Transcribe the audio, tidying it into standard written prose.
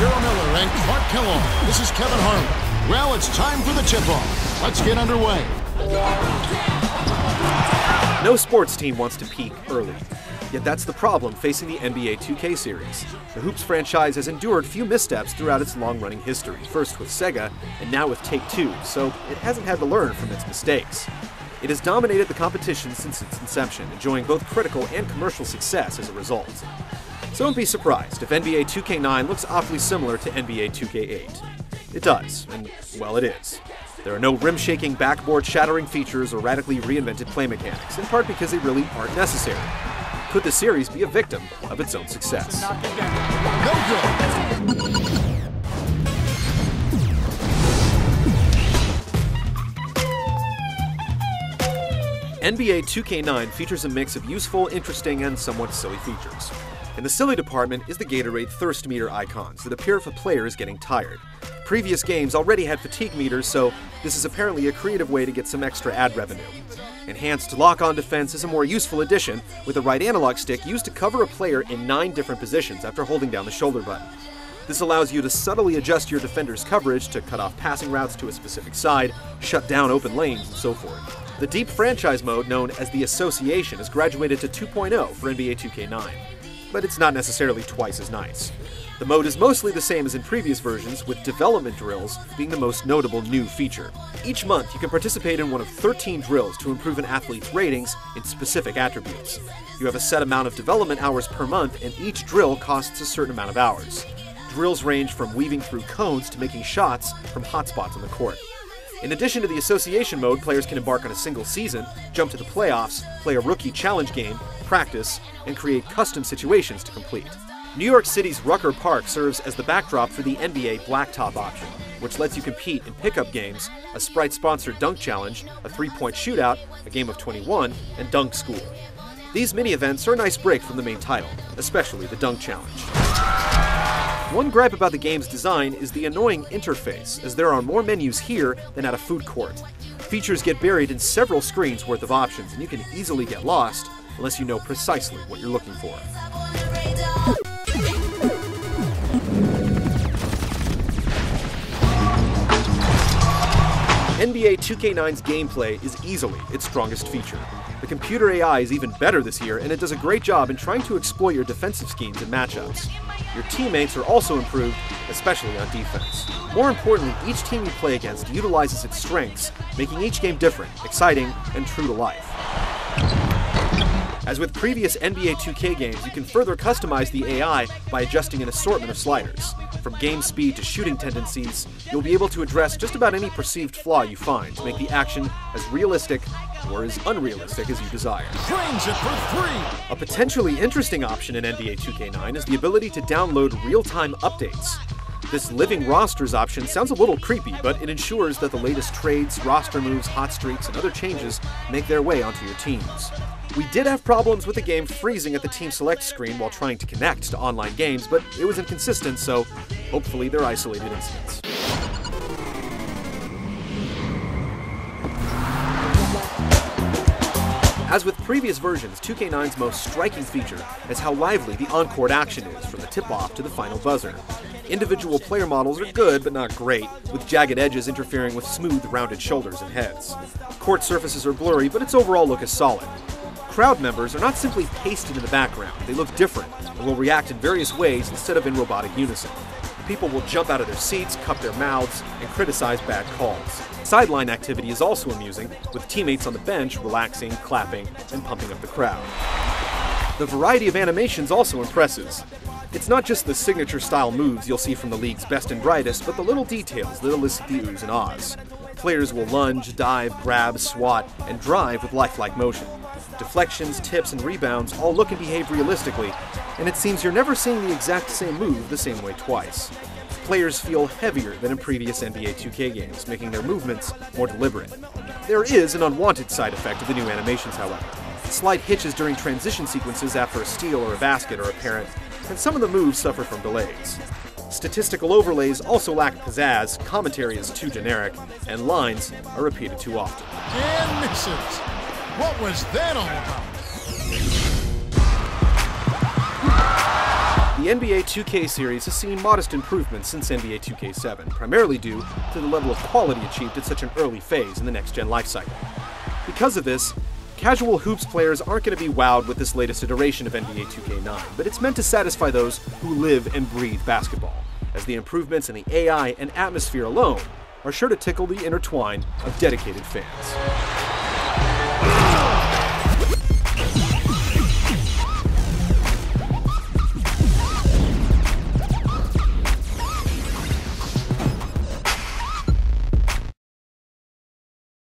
Cheryl Miller and Clark Kellogg. This is Kevin Harlan. Well, it's time for the tip-off. Let's get underway. No sports team wants to peak early. Yet that's the problem facing the NBA 2K series. The Hoops franchise has endured few missteps throughout its long-running history, first with Sega, and now with Take-Two, so it hasn't had to learn from its mistakes. It has dominated the competition since its inception, enjoying both critical and commercial success as a result. So don't be surprised if NBA 2K9 looks awfully similar to NBA 2K8. It does, and well, it is. There are no rim-shaking, backboard-shattering features or radically reinvented play mechanics, in part because they really aren't necessary. Could the series be a victim of its own success? No good. NBA 2K9 features a mix of useful, interesting, and somewhat silly features. In the silly department is the Gatorade thirst meter icons that appear if a player is getting tired. Previous games already had fatigue meters, so this is apparently a creative way to get some extra ad revenue. Enhanced lock-on defense is a more useful addition, with the right analog stick used to cover a player in 9 different positions after holding down the shoulder button. This allows you to subtly adjust your defender's coverage to cut off passing routes to a specific side, shut down open lanes, and so forth. The deep franchise mode, known as the Association, has graduated to 2.0 for NBA 2K9, but it's not necessarily twice as nice. The mode is mostly the same as in previous versions, with development drills being the most notable new feature. Each month, you can participate in one of 13 drills to improve an athlete's ratings in specific attributes. You have a set amount of development hours per month, and each drill costs a certain amount of hours. Drills range from weaving through cones to making shots from hotspots on the court. In addition to the Association mode, players can embark on a single season, jump to the playoffs, play a rookie challenge game, practice, and create custom situations to complete. New York City's Rucker Park serves as the backdrop for the NBA Blacktop option, which lets you compete in pickup games, a Sprite-sponsored dunk challenge, a three-point shootout, a game of 21, and dunk school. These mini-events are a nice break from the main title, especially the dunk challenge. One gripe about the game's design is the annoying interface, as there are more menus here than at a food court. Features get buried in several screens worth of options, and you can easily get lost unless you know precisely what you're looking for. NBA 2K9's gameplay is easily its strongest feature. The computer AI is even better this year, and it does a great job in trying to exploit your defensive schemes and matchups. Your teammates are also improved, especially on defense. More importantly, each team you play against utilizes its strengths, making each game different, exciting, and true to life. As with previous NBA 2K games, you can further customize the AI by adjusting an assortment of sliders. From game speed to shooting tendencies, you'll be able to address just about any perceived flaw you find to make the action as realistic or as unrealistic as you desire. Drains it for 3. A potentially interesting option in NBA 2K9 is the ability to download real-time updates. This living rosters option sounds a little creepy, but it ensures that the latest trades, roster moves, hot streaks, and other changes make their way onto your teams. We did have problems with the game freezing at the team select screen while trying to connect to online games, but it was inconsistent, so hopefully they're isolated incidents. As with previous versions, 2K9's most striking feature is how lively the on-court action is, from the tip-off to the final buzzer. Individual player models are good, but not great, with jagged edges interfering with smooth, rounded shoulders and heads. Court surfaces are blurry, but its overall look is solid. Crowd members are not simply pasted in the background, they look different and will react in various ways instead of in robotic unison. People will jump out of their seats, cup their mouths, and criticize bad calls. Sideline activity is also amusing, with teammates on the bench relaxing, clapping, and pumping up the crowd. The variety of animations also impresses. It's not just the signature-style moves you'll see from the league's best and brightest, but the little details that elicit the oohs and ahs. Players will lunge, dive, grab, swat, and drive with lifelike motion. Deflections, tips, and rebounds all look and behave realistically, and it seems you're never seeing the exact same move the same way twice. Players feel heavier than in previous NBA 2K games, making their movements more deliberate. There is an unwanted side effect of the new animations, however. Slight hitches during transition sequences after a steal or a basket are apparent, and some of the moves suffer from delays. Statistical overlays also lack pizzazz, commentary is too generic, and lines are repeated too often. And misses. What was that all about? The NBA 2K series has seen modest improvements since NBA 2K7, primarily due to the level of quality achieved at such an early phase in the next-gen lifecycle. Because of this, casual hoops players aren't going to be wowed with this latest iteration of NBA 2K9, but it's meant to satisfy those who live and breathe basketball, as the improvements in the AI and atmosphere alone are sure to tickle the inner twine of dedicated fans.